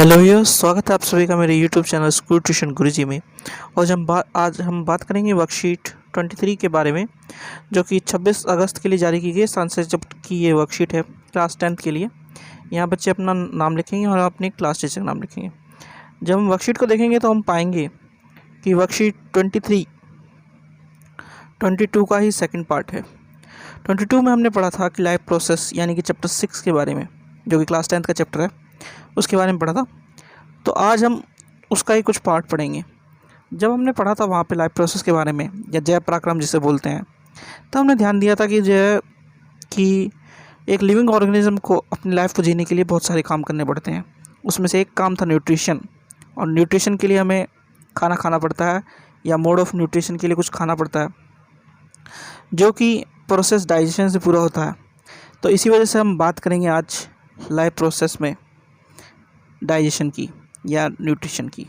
Hello viewers, स्वागत है आप सभी का मेरे यूट्यूब चैनल स्कूल ट्यूशन गुरुजी में। और आज हम बात करेंगे वर्कशीट 23 के बारे में, जो कि 26 अगस्त के लिए जारी की गई संसद की ये वर्कशीट है क्लास 10th के लिए। यहाँ बच्चे अपना नाम लिखेंगे और अपने क्लास टीचर का नाम लिखेंगे। जब हम वर्कशीट को देखेंगे तो हम पाएंगे कि वर्कशीट 22 का ही सेकेंड पार्ट है। 22 में हमने पढ़ा था कि लाइफ प्रोसेस यानी कि चैप्टर 6 के बारे में, जो कि क्लास 10th का चैप्टर है, उसके बारे में पढ़ा था। तो आज हम उसका ही कुछ पार्ट पढ़ेंगे। जब हमने पढ़ा था वहाँ पे लाइफ प्रोसेस के बारे में, या जय पराक्रम जिसे बोलते हैं, तो हमने ध्यान दिया था कि एक लिविंग ऑर्गेनिज्म को अपनी लाइफ को जीने के लिए बहुत सारे काम करने पड़ते हैं। उसमें से एक काम था न्यूट्रिशन, और न्यूट्रिशन के लिए हमें खाना खाना पड़ता है, या मोड ऑफ न्यूट्रिशन के लिए कुछ खाना पड़ता है, जो कि प्रोसेस डाइजेशन से पूरा होता है। तो इसी वजह से हम बात करेंगे आज लाइफ प्रोसेस में डाइजेशन की या न्यूट्रिशन की।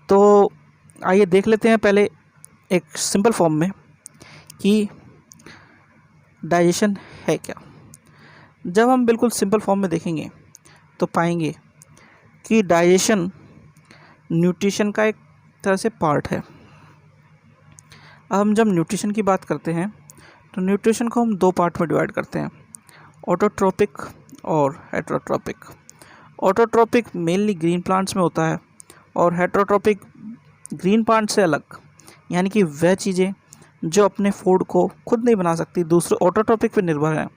तो आइए देख लेते हैं पहले एक सिंपल फॉर्म में कि डाइजेशन है क्या। जब हम बिल्कुल सिंपल फॉर्म में देखेंगे तो पाएंगे कि डाइजेशन न्यूट्रिशन का एक तरह से पार्ट है। अब हम जब न्यूट्रिशन की बात करते हैं तो न्यूट्रिशन को हम दो पार्ट में डिवाइड करते हैं, ऑटोट्रोपिक और heterotrophic. Autotrophic mainly green plants में होता है, और हेटरोट्रोपिक ग्रीन प्लांट से अलग, यानी कि वह चीज़ें जो अपने फूड को खुद नहीं बना सकती, दूसरे ऑटोट्रोपिक पर निर्भर हैं,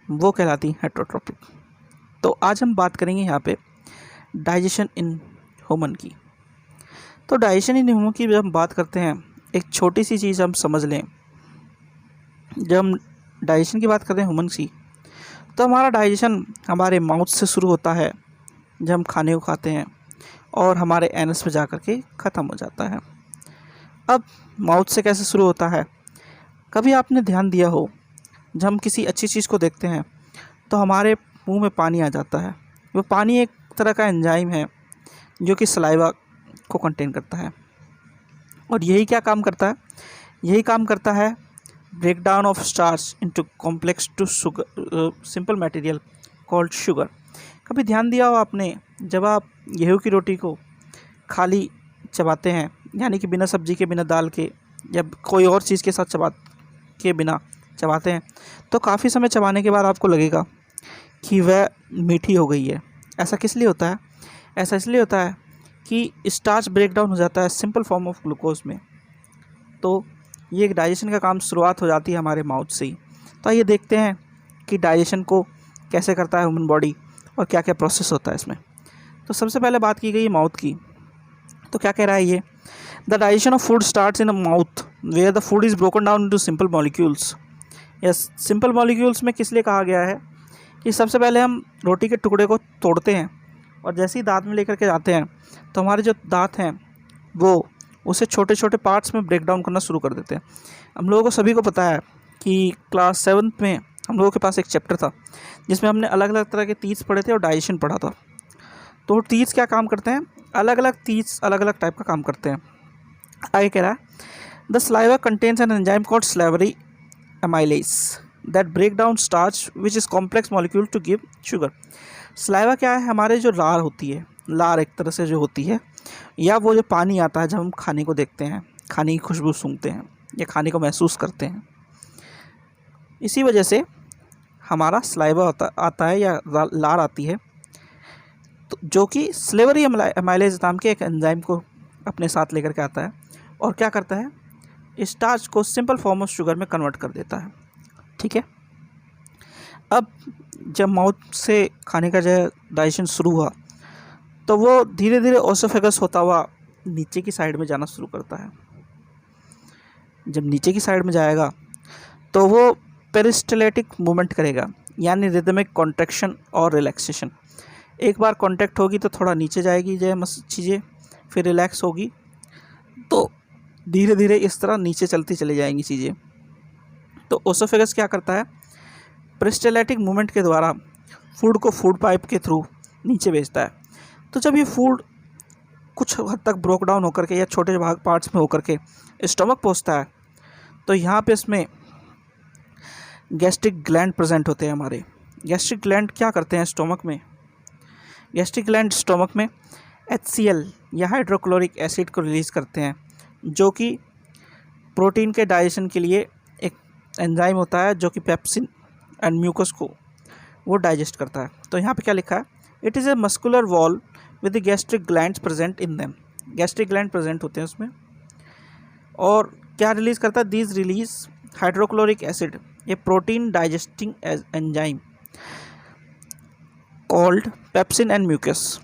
वो कहलाती हैं हेटरोट्रोपिक। तो आज हम बात करेंगे यहाँ पे डाइजेशन इन ह्यूमन की। तो डाइजेशन इन ह्यूमन की जब हम बात करते हैं, एक छोटी सी चीज़ हम समझ लें। जब हम डाइजेशन की बात करते हैं ह्यूमन की, तो हमारा डाइजेशन हमारे माउथ से शुरू होता है जब हम खाने को खाते हैं, और हमारे एनस पे जा कर के ख़त्म हो जाता है। अब माउथ से कैसे शुरू होता है? कभी आपने ध्यान दिया हो, जब हम किसी अच्छी चीज़ को देखते हैं तो हमारे मुंह में पानी आ जाता है। वो पानी एक तरह का एंजाइम है जो कि सलाइवा को कंटेन करता है, और यही क्या काम करता है? यही काम करता है break down of starch into complex to sugar simple material called sugar. कभी ध्यान दिया हो आपने, जब आप गेहूं की रोटी को खाली चबाते हैं, यानी कि बिना सब्जी के, बिना दाल के, या कोई और चीज़ के साथ बिना चबाते हैं, तो काफ़ी समय चबाने के बाद आपको लगेगा कि वह मीठी हो गई है। ऐसा किस लिए होता है? ऐसा इसलिए होता है कि स्टार्च ब्रेक डाउन हो जाता है सिंपल फॉर्म ऑफ ग्लूकोज में। तो ये एक डाइजेशन का काम शुरुआत हो जाती है हमारे माउथ से ही। तो आइए देखते हैं कि डाइजेशन को कैसे करता है ह्यूमन बॉडी, और क्या क्या प्रोसेस होता है इसमें। तो सबसे पहले बात की गई माउथ की। तो क्या कह रहा है ये? The digestion of food starts in a mouth where the food is broken down into simple molecules. Yes, simple molecules में किस लिए कहा गया है कि सबसे पहले हम रोटी के टुकड़े को तोड़ते हैं, और जैसे ही दांत में लेकर के जाते हैं तो हमारे जो दांत हैं वो उसे छोटे छोटे पार्ट्स में ब्रेक डाउन करना शुरू कर देते हैं। हम लोगों को सभी को पता है कि क्लास 7th में हम लोगों के पास एक चैप्टर था जिसमें हमने अलग अलग तरह के तीस पढ़े थे और डाइजेशन पढ़ा था। तो तीस क्या काम करते हैं? अलग अलग तीस अलग अलग टाइप का काम करते हैं। आगे कह रहा है the saliva contains an enzyme called salivary amylase that break down starch which is complex molecule to give sugar. Saliva क्या है? हमारे जो लार होती है, लार एक तरह से जो होती है, या वो जो पानी आता है जब हम खाने को देखते हैं, खाने की खुशबू सूंघते हैं या खाने को महसूस करते हैं, इसी वजह से हमारा स्लाइवा आता है या लार आती है, तो जो कि स्लेवरी एमाइलेज नाम के एक एंजाइम को अपने साथ लेकर के आता है, और क्या करता है? स्टार्च को सिंपल फॉर्म ऑफ शुगर में कन्वर्ट कर देता है। ठीक है। अब जब माउथ से खाने का जो डाइजेशन शुरू हुआ, तो वो धीरे धीरे ओसोफेगस होता हुआ नीचे की साइड में जाना शुरू करता है। जब नीचे की साइड में जाएगा तो वो पेरिस्टलेटिक मूवमेंट करेगा, यानी रिदमिक कॉन्ट्रैक्शन और रिलैक्सेशन। एक बार कॉन्ट्रैक्ट होगी तो थोड़ा नीचे जाएगी जो चीज़ें, फिर रिलैक्स होगी तो धीरे धीरे इस तरह नीचे चलती चली जाएंगी चीज़ें। तो ओसोफेगस क्या करता है? पेरिस्टलेटिक मूवमेंट के द्वारा फूड को फूड पाइप के थ्रू नीचे भेजता है। तो जब ये फूड कुछ हद तक ब्रोक डाउन होकर के या छोटे भाग पार्ट्स में होकर के स्टमक पहुंचता है, तो यहाँ पे इसमें गैस्ट्रिक ग्लैंड प्रेजेंट होते हैं हमारे। गैस्ट्रिक ग्लैंड क्या करते हैं स्टमक में गैस्ट्रिक ग्लैंड स्टोमक में HCl या हाइड्रोक्लोरिक एसिड को रिलीज़ करते हैं, जो कि प्रोटीन के डाइजेशन के लिए एक एंजाइम होता है जो कि पेप्सिन एंड म्यूकस को वो डाइजेस्ट करता है। तो यहाँ पे क्या लिखा है, it is a muscular wall with the gastric glands present in them. Gastric gland present होते हैं उसमें, और क्या रिलीज़ करता है, these release hydrochloric acid, a protein digesting enzyme called pepsin and mucus.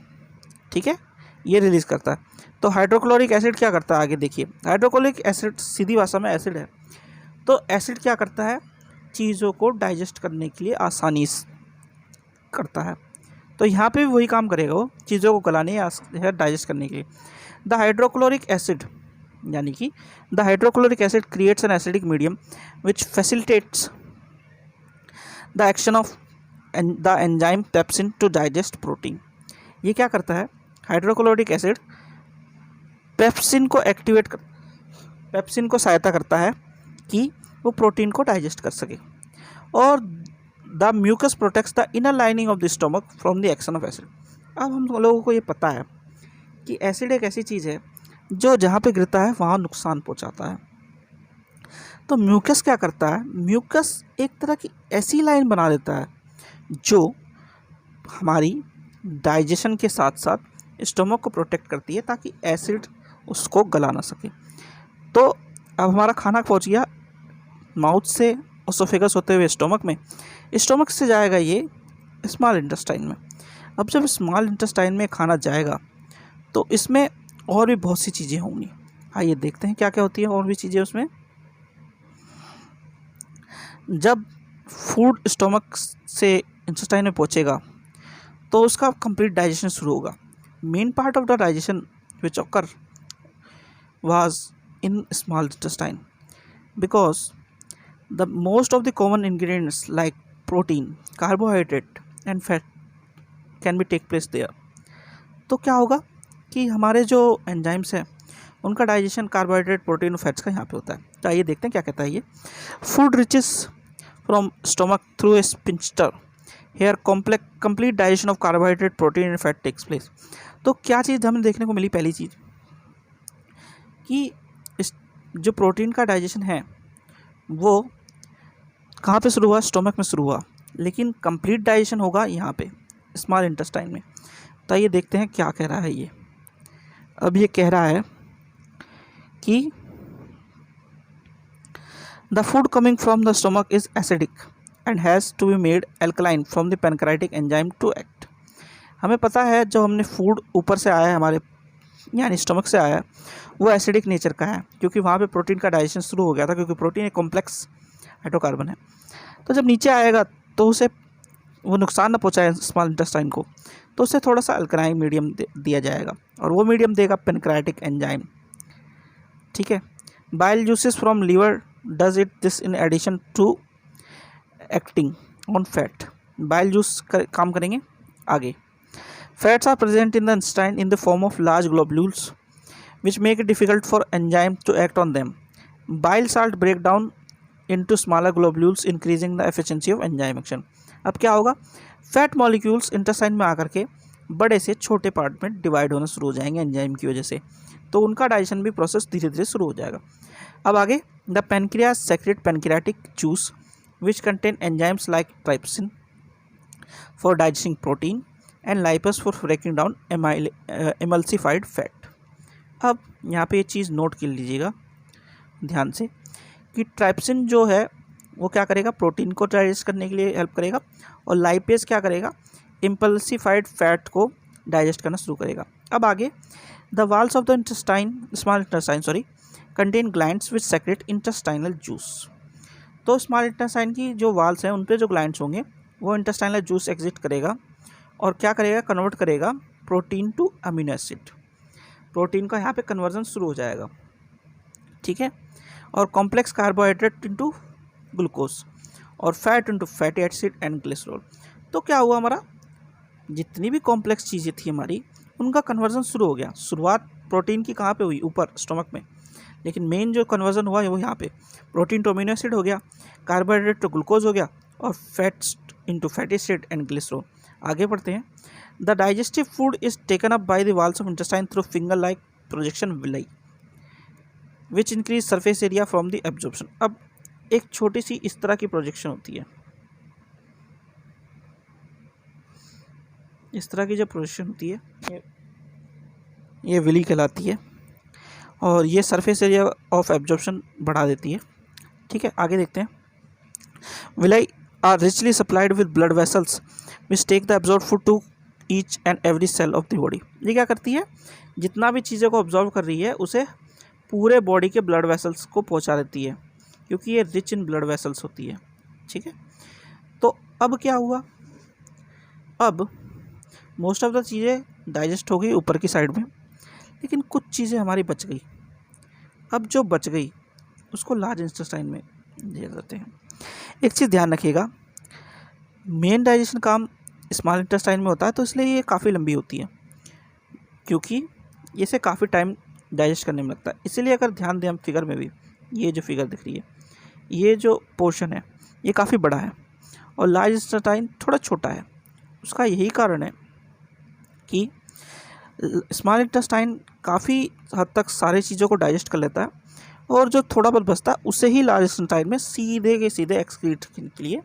ठीक है, ये रिलीज़ करता है। तो हाइड्रोक्लोरिक एसिड क्या करता है, आगे देखिए। हाइड्रोक्लोरिक एसिड सीधी भाषा में एसिड है। तो एसिड क्या करता है, चीज़ों को डाइजेस्ट करने के लिए आसानी करता है। तो यहाँ पे भी वही काम करेगा, वो चीज़ों को गलाने या डाइजेस्ट करने के लिए। द हाइड्रोक्लोरिक एसिड यानी कि the hydrochloric acid creates an acidic medium which facilitates the action of the enzyme pepsin to digest protein. ये क्या करता है, हाइड्रोक्लोरिक एसिड पेप्सिन को सहायता करता है कि वो प्रोटीन को डाइजेस्ट कर सके। और the mucus protects the inner lining of the stomach from the action of acid. अब हम लोगों को ये पता है कि एसिड एक ऐसी चीज़ है जो जहाँ पे गिरता है वहाँ नुकसान पहुँचाता है। तो म्यूकस क्या करता है, म्यूकस एक तरह की ऐसी लाइन बना देता है जो हमारी डाइजेशन के साथ साथ स्टोमक को प्रोटेक्ट करती है ताकि एसिड उसको गला ना सके। तो अब हमारा खाना पहुंच गया माउथ से ओसोफेगस होते हुए स्टोमक में, स्टोमक से जाएगा ये स्मॉल इंटेस्टाइन में। अब जब स्मॉल इंटेस्टाइन में खाना जाएगा तो इसमें और भी बहुत सी चीज़ें होंगी। आइए देखते हैं क्या क्या होती है और भी चीज़ें उसमें। जब फूड स्टोमक से इंटेस्टाइन में पहुंचेगा तो उसका कंप्लीट डाइजेशन शुरू होगा। Main part of the digestion which occur was in small intestine because the most of the common ingredients like protein, carbohydrate and fat can be take place there। तो क्या होगा कि हमारे जो एंजाइम्स हैं उनका डाइजेशन कार्बोहाइड्रेट, प्रोटीन और fats का यहाँ पे होता है। तो आइए देखते हैं क्या कहता है ये। Food reaches from stomach through a sphincter, here complete digestion of carbohydrate, protein and fat takes place. तो क्या चीज़ हमें देखने को मिली, पहली चीज़ कि इस जो प्रोटीन का डाइजेशन है वो कहाँ पे शुरू हुआ, स्टोमक में शुरू हुआ, लेकिन कंप्लीट डाइजेशन होगा यहाँ पे स्मॉल इंटेस्टाइन में। तो ये देखते हैं क्या कह रहा है ये। अब ये कह रहा है कि the food coming from the stomach is acidic and has to be made alkaline from the pancreatic enzyme to act. हमें पता है जो हमने फूड ऊपर से आया है हमारे यानी स्टोमक से आया वो एसिडिक नेचर का है, क्योंकि वहाँ पे प्रोटीन का डाइजेशन शुरू हो गया था, क्योंकि प्रोटीन एक कॉम्प्लेक्स हाइड्रोकार्बन है। तो जब नीचे आएगा तो उसे वो नुकसान ना पहुँचाए स्मॉल इंटेस्टाइन को, तो उसे थोड़ा सा अल्कलाइन मीडियम दिया जाएगा, और वो मीडियम देगा पैनक्राइटिक एंजाइम। ठीक है, bile juices from liver does it this in addition to acting on fat. Bile juice काम करेंगे आगे। Fats are present in the intestine in the form of large globules which make it difficult for enzyme to act on them. Bile salt break down into smaller globules increasing the efficiency of enzyme action. अब क्या होगा, fat molecules intestine में आकर के बड़े से छोटे part में डिवाइड होना शुरू हो जाएंगे एंजाइम की वजह से, तो उनका डाइजेशन भी प्रोसेस धीरे धीरे शुरू हो जाएगा। अब आगे, the pancreas secrete pancreatic juice which contain enzymes like trypsin for digesting protein and lipase for breaking down emulsified fat. अब यहाँ पे ये चीज़ नोट कर लीजिएगा ध्यान से कि ट्राइप्सिन जो है वो क्या करेगा, प्रोटीन को डाइजेस्ट करने के लिए हेल्प करेगा, और लाइपेस क्या करेगा, एमल्सिफाइड फैट को डाइजेस्ट करना शुरू करेगा। अब आगे, the walls of the small intestine contain glands which secrete intestinal juice. तो स्मॉल इंटेस्टाइन की जो वाल्स हैं उन पे जो ग्लैंड्स होंगे वो इंटेस्टाइनल जूस एग्जिट करेगा और क्या करेगा, कन्वर्ट करेगा protein to amino acid. Protein का यहाँ पे कन्वर्जन शुरू हो जाएगा। ठीक है, और कॉम्प्लेक्स कार्बोहाइड्रेट इनटू ग्लूकोज और fat into fatty acid and glycerol. तो क्या हुआ, हमारा जितनी भी कॉम्प्लेक्स चीज़ें थी हमारी उनका कन्वर्जन शुरू हो गया। शुरुआत प्रोटीन की कहाँ पे हुई, ऊपर स्टोमक में, लेकिन मेन जो कन्वर्जन हुआ है वो यहाँ पे प्रोटीन टू अमीनो एसिड हो गया, कार्बोहाइड्रेट टू ग्लूकोज हो गया, और fats into fatty acid and glycerol. आगे बढ़ते हैं। The digestive food is taken up by the walls of intestine through finger like projection villi which increase surface area from the absorption. अब एक छोटी सी इस तरह की प्रोजेक्शन होती है, इस तरह की जो प्रोजेक्शन होती है ये विली कहलाती है, और ये सरफेस एरिया ऑफ एब्जॉर्प्शन बढ़ा देती है। ठीक है, आगे देखते हैं। Villi are richly supplied with blood vessels which take the absorb food to each and every cell of the body. ये क्या करती है, जितना भी चीज़ों को ऑब्जॉर्व कर रही है उसे पूरे बॉडी के ब्लड वेसल्स को पहुंचा देती है, क्योंकि ये रिच इन ब्लड वेसल्स होती है। ठीक है, तो अब क्या हुआ, अब मोस्ट ऑफ द चीज़ें डाइजेस्ट हो गई ऊपर की साइड में, लेकिन कुछ चीज़ें हमारी बच गई। अब जो बच गई उसको लार्ज इंटेस्टाइन में दे देते हैं। एक चीज़ ध्यान रखिएगा, मेन डाइजेशन काम स्मॉल इंटेस्टाइन में होता है, तो इसलिए ये काफ़ी लंबी होती है, क्योंकि इसे काफ़ी टाइम डाइजेस्ट करने में लगता है। इसीलिए अगर ध्यान दें हम फिगर में भी, ये जो फिगर दिख रही है, ये जो पोर्शन है ये काफ़ी बड़ा है और लार्ज इंटेस्टाइन थोड़ा छोटा है। उसका यही कारण है कि स्मॉल इंटेस्टाइन काफ़ी हद तक सारी चीज़ों को डाइजेस्ट कर लेता है, और जो थोड़ा बहुत बचता है उसे ही लार्ज इंटेस्टाइन में सीधे के सीधे एक्सक्रीट के लिए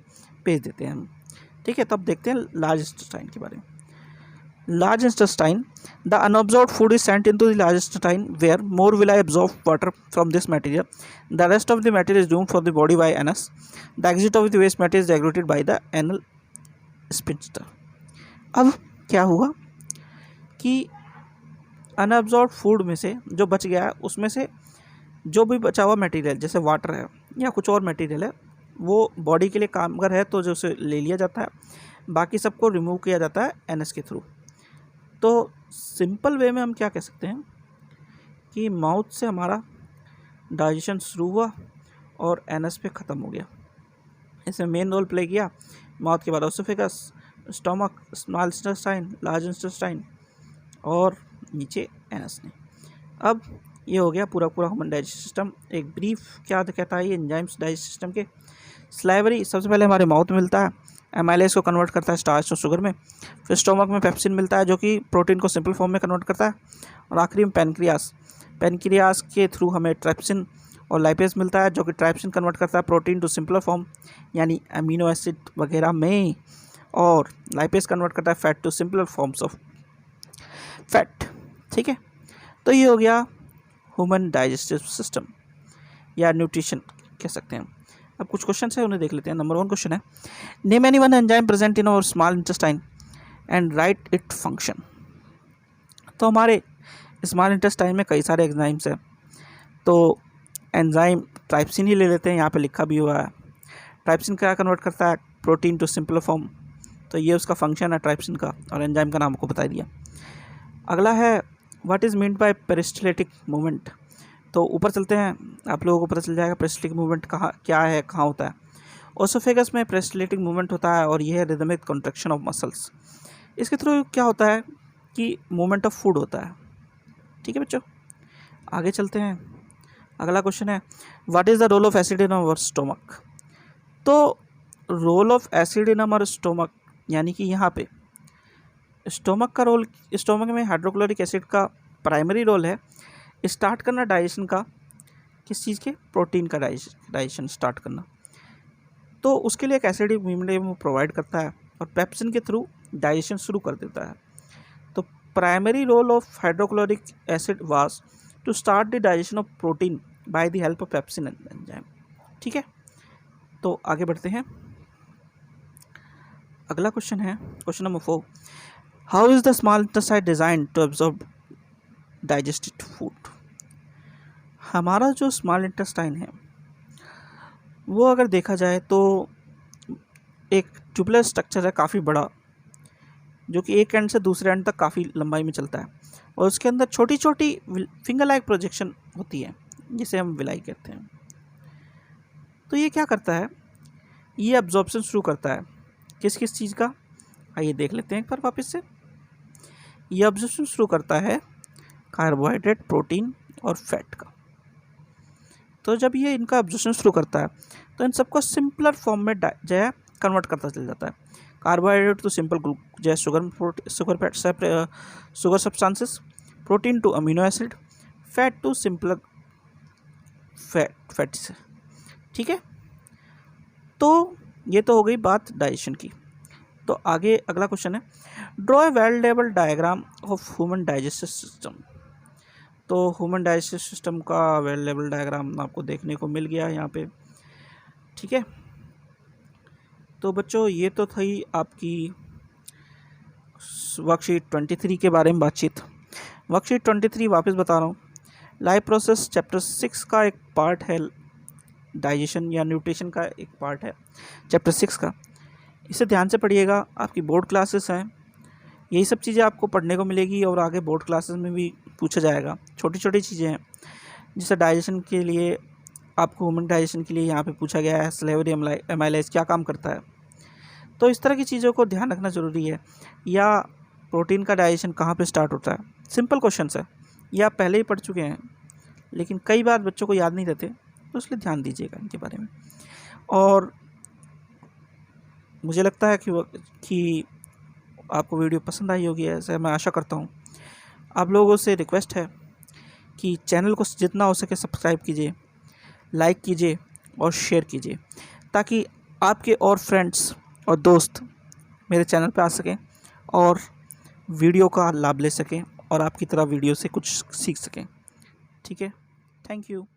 भेज देते हैं हम। ठीक है, तब देखते हैं लार्ज इंटेस्टाइन के बारे में। Large intestine, the unabsorbed food is sent into the large intestine where more will I absorb water from this material, the rest of the material is doomed for the body by anus, the exit of the waste material is regulated by the anal sphincter। अब क्या हुआ कि अनअब्जॉर्ब्ड food में से जो बच गया है उसमें से जो भी बचा हुआ मटेरियल, जैसे वाटर है या कुछ और मटेरियल है, वो बॉडी के लिए कामगर है तो जो उसे ले लिया जाता है, बाकी सबको रिमूव किया जाता है एनएस के थ्रू। तो सिंपल वे में हम क्या कह सकते हैं कि माउथ से हमारा डाइजेशन शुरू हुआ और एनएस पे ख़त्म हो गया। इसमें मेन रोल प्ले किया माउथ के बाद oesophagus, stomach, small intestine, large intestine और नीचे एनएस ने। अब ये हो गया पूरा ह्यूमन डाइजेस्ट सिस्टम। एक ब्रीफ क्या कहता है ये एंजाइम्स डाइजेस्ट सिस्टम के। स्लाइवरी सबसे पहले हमारे माउथ में मिलता है, एमाइलेज को कन्वर्ट करता है स्टार्च और शुगर में, फिर स्टोमक में पेप्सिन मिलता है जो कि प्रोटीन को सिंपल फॉर्म में कन्वर्ट करता है, और आखिरी में पैनक्रियास के थ्रू हमें ट्राइप्सिन और लाइपेज मिलता है जो कि ट्राइप्सिन कन्वर्ट करता है प्रोटीन टू सिंपलर फॉर्म यानी अमीनो एसिड वगैरह में, और लाइपेज कन्वर्ट करता है fat to simpler forms of fat. ठीक है, तो ये हो गया ह्यूमन डाइजेस्टिव सिस्टम या न्यूट्रिशन कह सकते हैं। अब कुछ क्वेश्चन है उन्हें देख लेते हैं। नंबर 1 क्वेश्चन है, name any one enzyme present in our small intestine and write it function. तो हमारे स्मॉल इंटेस्टाइन में कई सारे एंजाइम्स हैं, तो एंजाइम ट्राइप्सिन ही ले लेते हैं, यहाँ पे लिखा भी हुआ है। ट्राइप्सिन क्या कन्वर्ट करता है, प्रोटीन टू सिंपलर फॉर्म, तो ये उसका फंक्शन है ट्राइप्सिन का, और एंजाइम का नाम आपको बता दिया। अगला है what is meant by peristaltic movement. तो ऊपर चलते हैं, आप लोगों को पता चल जाएगा पेरिस्टाल्टिक मूवमेंट कहाँ क्या है, कहाँ होता है। ओसोफेगस में पेरिस्टाल्टिक मूवमेंट होता है और यह है रिदमिक कॉन्ट्रैक्शन ऑफ मसल्स। इसके थ्रू क्या होता है कि मूवमेंट ऑफ फूड होता है। ठीक है बच्चों, आगे चलते हैं। अगला क्वेश्चन है what is the role of acid in our stomach. तो role of acid in our stomach यानी कि यहाँ पे स्टोमक का रोल, स्टोमक में हाइड्रोक्लोरिक एसिड का प्राइमरी रोल है स्टार्ट करना डाइजेशन का, किस चीज़ के, प्रोटीन का डाइजेशन स्टार्ट करना। तो उसके लिए एक एसिड मीडियम प्रोवाइड करता है और पेप्सिन के थ्रू डाइजेशन शुरू कर देता है। तो primary role of hydrochloric acid was to start the digestion of protein by the help of pepsin enzyme. ठीक है, तो आगे बढ़ते हैं। अगला क्वेश्चन है question number 4, how is the small intestine designed to absorb digested food. हमारा जो स्मॉल इंटेस्टाइन है वो अगर देखा जाए तो एक ट्यूबुलर स्ट्रक्चर है काफ़ी बड़ा, जो कि एक एंड से दूसरे एंड तक काफ़ी लंबाई में चलता है, और उसके अंदर छोटी छोटी फिंगर लाइक प्रोजेक्शन होती है जिसे हम विलाई कहते हैं। तो ये क्या करता है, ये एब्जॉर्प्शन शुरू करता है किस किस चीज़ का, आइए देख लेते हैं एक बार वापस से। ये एब्जॉर्प्शन शुरू करता है कार्बोहाइड्रेट, प्रोटीन और फैट का। तो जब ये इनका एब्जॉर्प्शन शुरू करता है तो इन सबको सिंपलर फॉर्म में जो है कन्वर्ट करता चल जाता है। कार्बोहाइड्रेट टू सिंपल जैसे sugar substances, protein to amino acid, fat to simple fats. ठीक है, तो ये तो हो गई बात डाइजेशन की। तो आगे अगला क्वेश्चन है, draw a well level diagram of human digestive system. तो ह्यूमन डाइजेस्टिव सिस्टम का वेल लेवल डायग्राम आपको देखने को मिल गया यहाँ पे। ठीक है, तो बच्चों ये तो थी आपकी वर्कशीट 23 के बारे में बातचीत। वर्कशीट 23 वापस बता रहा हूँ, लाइफ प्रोसेस चैप्टर 6 का एक पार्ट है, डाइजेशन या न्यूट्रिशन का एक पार्ट है चैप्टर 6 का। इसे ध्यान से पढ़िएगा, आपकी बोर्ड क्लासेस हैं, यही सब चीज़ें आपको पढ़ने को मिलेगी और आगे बोर्ड क्लासेस में भी पूछा जाएगा। छोटी छोटी चीज़ें हैं, जैसे डाइजेशन के लिए आपको ह्यूमन डाइजेशन के लिए यहाँ पे पूछा गया है सलेवरी एमाइलेज क्या काम करता है। तो इस तरह की चीज़ों को ध्यान रखना ज़रूरी है। या प्रोटीन का डाइजेशन कहाँ पे स्टार्ट होता है, सिंपल क्वेश्चन है, ये आप पहले ही पढ़ चुके हैं, लेकिन कई बार बच्चों को याद नहीं रहते, तो इसलिए ध्यान दीजिएगा इनके बारे में। और मुझे लगता है कि आपको वीडियो पसंद आई होगी, ऐसे मैं आशा करता हूँ। आप लोगों से रिक्वेस्ट है कि चैनल को जितना हो सके सब्सक्राइब कीजिए, लाइक कीजिए और शेयर कीजिए, ताकि आपके और फ्रेंड्स और दोस्त मेरे चैनल पे आ सकें और वीडियो का लाभ ले सकें और आपकी तरह वीडियो से कुछ सीख सकें। ठीक है, थैंक यू।